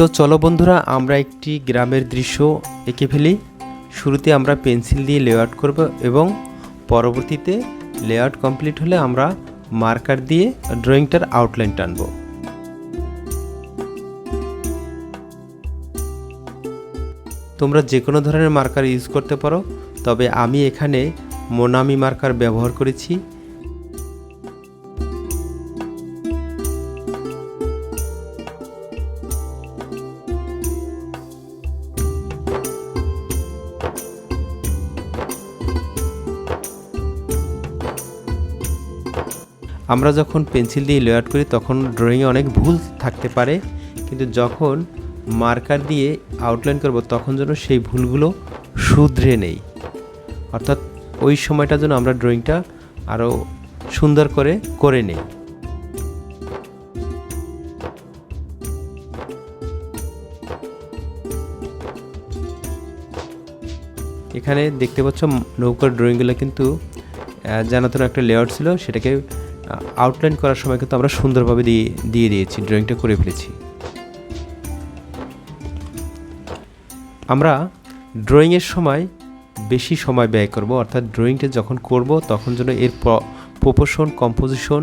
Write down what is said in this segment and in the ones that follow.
তো চলো বন্ধুরা, আমরা একটি গ্রামের দৃশ্য এঁকে ফেলি। শুরুতে আমরা পেন্সিল দিয়ে লেআউট করব এবং পরবর্তীতে লেআউট কমপ্লিট হলে আমরা মার্কার দিয়ে ড্রয়িংটার আউটলাইন টানব। তোমরা যে কোনো ধরনের মার্কার ইউজ করতে পারো, তবে আমি এখানে মোনামি মার্কার ব্যবহার করেছি। আমরা যখন পেন্সিল দিয়ে লেআউট করি তখন ড্রয়িংয়ে অনেক ভুল থাকতে পারে, কিন্তু যখন মার্কার দিয়ে আউটলাইন করব তখন যেন সেই ভুলগুলো শুধরে নেই, অর্থাৎ ওই সময়টার জন্য আমরা ড্রয়িংটা আরও সুন্দর করে নেই। এখানে দেখতে পাচ্ছ নৌকার ড্রয়িংগুলো কিন্তু জানাতন একটা লেআউট ছিল, সেটাকে আউটলাইন করার সময় কিন্তু আমরা সুন্দরভাবে দিয়ে দিয়েছি, ড্রয়িংটা করে ফেলেছি। আমরা ড্রয়িংয়ের সময় বেশি সময় ব্যয় করব, অর্থাৎ ড্রয়িংটা যখন করব তখন যেন এর প্রপোর্শন, কম্পোজিশন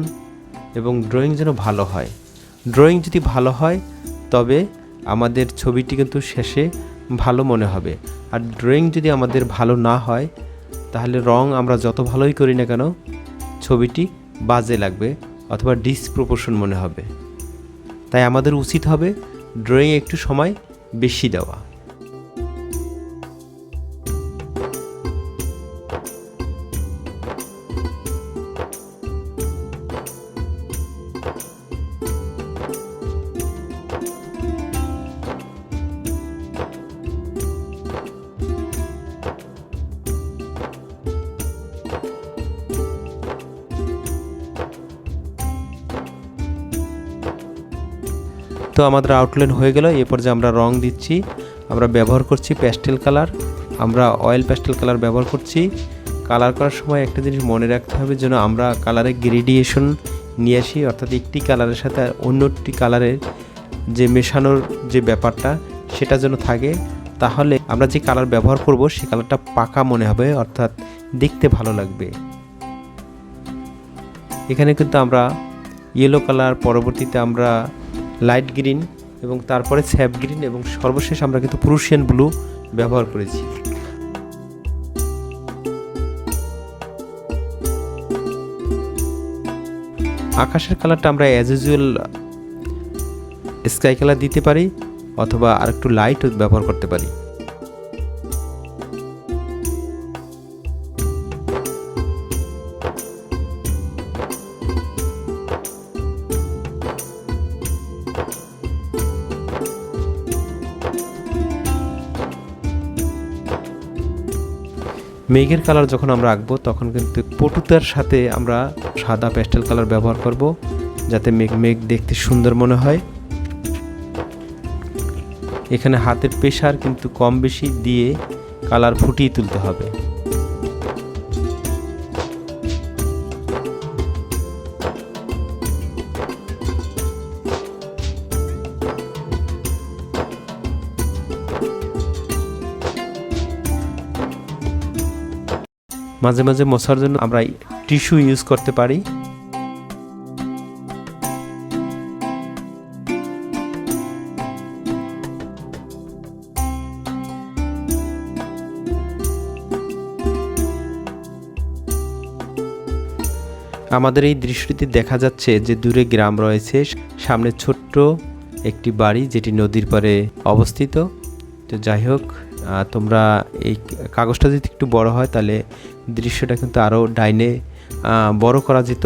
এবং ড্রয়িং যেন ভালো হয়। ড্রয়িং যদি ভালো হয় তবে আমাদের ছবিটি কিন্তু শেষে ভালো মনে হবে, আর ড্রয়িং যদি আমাদের ভালো না হয় তাহলে রং আমরা যত ভালোই করি না কেন ছবিটি বাজে লাগবে অথবা ডিসপ্রপোর্শন মনে হবে। তাই আমাদের উচিত হবে ড্রয়িংয়ে একটু সময় বেশি দেওয়া। তো আমাদের আউটলাইন হয়ে গেল। এরপর যে আমরা রং দিচ্ছি, আমরা ব্যবহার করছি প্যাস্টেল কালার। আমরা অয়েল প্যাস্টেল কালার ব্যবহার করছি। কালার করার সময় একটা জিনিস মনে রাখতে হবে, যেন আমরা কালারের গ্রেডিয়েশন নিয়ে আসি, অর্থাৎ একটি কালারের সাথে অন্যটি কালারের যে মেশানোর যে ব্যাপারটা সেটা যেন থাকে, তাহলে আমরা যে কালার ব্যবহার করব সেই কালারটা পাকা মনে হবে, অর্থাৎ দেখতে ভালো লাগবে। এখানে কিন্তু আমরা ইয়েলো কালার, পরবর্তীতে আমরা লাইট গ্রিন এবং তারপরে স্যাপ গ্রিন এবং সর্বশেষ আমরা কিন্তু প্রুশিয়ান ব্লু ব্যবহার করেছি। আকাশের কালারটা আমরা অ্যাজ ইউজুয়াল স্কাই কালার দিতে পারি অথবা আরেকটু লাইট ব্যবহার করতে পারি। মেঘের কালার যখন আমরা আঁকবো তখন কিন্তু পটুতার সাথে আমরা সাদা প্যাস্টেল কালার ব্যবহার করব, যাতে মেঘ দেখতে সুন্দর মনে হয়। এখানে হাতের প্রেসার কিন্তু কম বেশি দিয়ে কালার ফুটিয়ে তুলতে হবে। মাঝে মাঝে মোছার জন্য আমরা টিস্যু ইউজ করতে পারি। আমাদের এই দৃশ্যটি দেখা যাচ্ছে যে দূরে গ্রাম রয়েছে, সামনে ছোট্ট একটি বাড়ি যেটি নদীর পাড়ে অবস্থিত। তো যাই হোক, তোমরা এই কাগজটা যদি একটু বড় হয় তাহলে দৃশ্যটা কিন্তু আরও ডাইনে বড় করা যেত।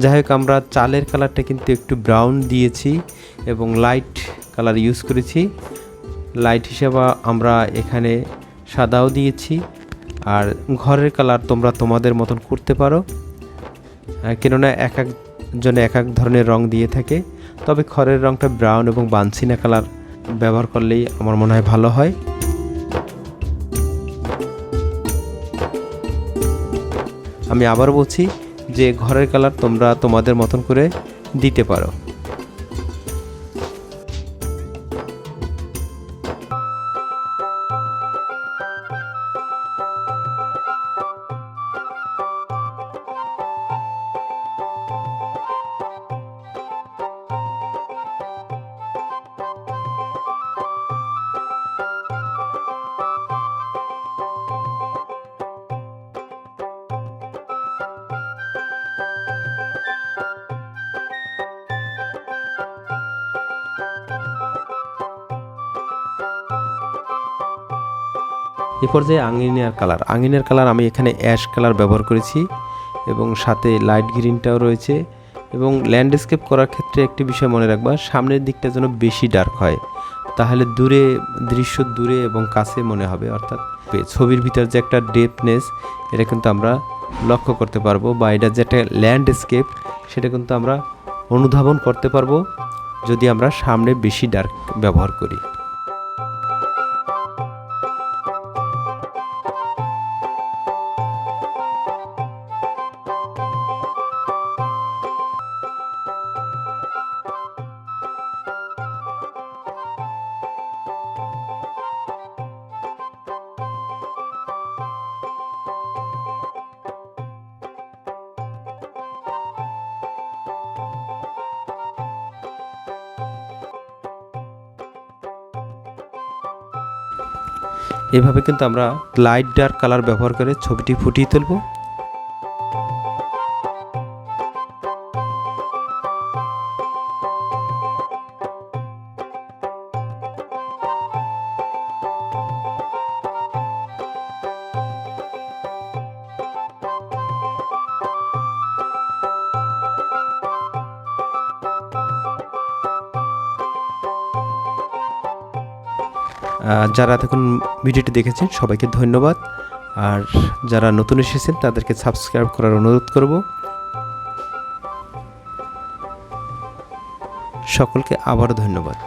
যাই হোক, আমরা চালের কালারটা কিন্তু একটু ব্রাউন দিয়েছি এবং লাইট কালার ইউজ করেছি। লাইট হিসেবে আমরা এখানে সাদাও দিয়েছি। আর ঘরের কালার তোমরা তোমাদের মতন করতে পারো, কেননা এক একজনে এক এক ধরনের রং দিয়ে থাকে। তবে ঘরের রংটা ব্রাউন এবং বানসিনা কালার ব্যবহার করলেই আমার মনে হয় ভালো হয়। আমি আবার বলছি যে ঘরের কালার তোমরা তোমাদের মতন করে দিতে পারো। এ পর্যায়ে আঙিনার কালার আমি এখানে অ্যাশ কালার ব্যবহার করেছি এবং সাথে লাইট গ্রিনটাও রয়েছে। এবং ল্যান্ডস্কেপ করার ক্ষেত্রে একটি বিষয় মনে রাখবা, সামনের দিকটা যেন বেশি ডার্ক হয়, তাহলে দৃশ্য দূরে এবং কাছে মনে হবে, অর্থাৎ ছবির ভিতর যে একটা ডেপনেস এটা কিন্তু আমরা লক্ষ্য করতে পারবো, বা এটা যে একটা ল্যান্ডস্কেপ সেটা কিন্তু আমরা অনুধাবন করতে পারবো যদি আমরা সামনে বেশি ডার্ক ব্যবহার করি। এভাবে কিন্তু আমরা লাইট ডার্ক কালার ব্যবহার করে ছবিটি ফুটিয়ে তুলব। যারা এতক্ষণ ভিডিওটি দেখেছেন সবাইকে ধন্যবাদ, আর যারা নতুন এসেছেন তাদেরকে সাবস্ক্রাইব করার অনুরোধ করব। সকলকে আবারও ধন্যবাদ।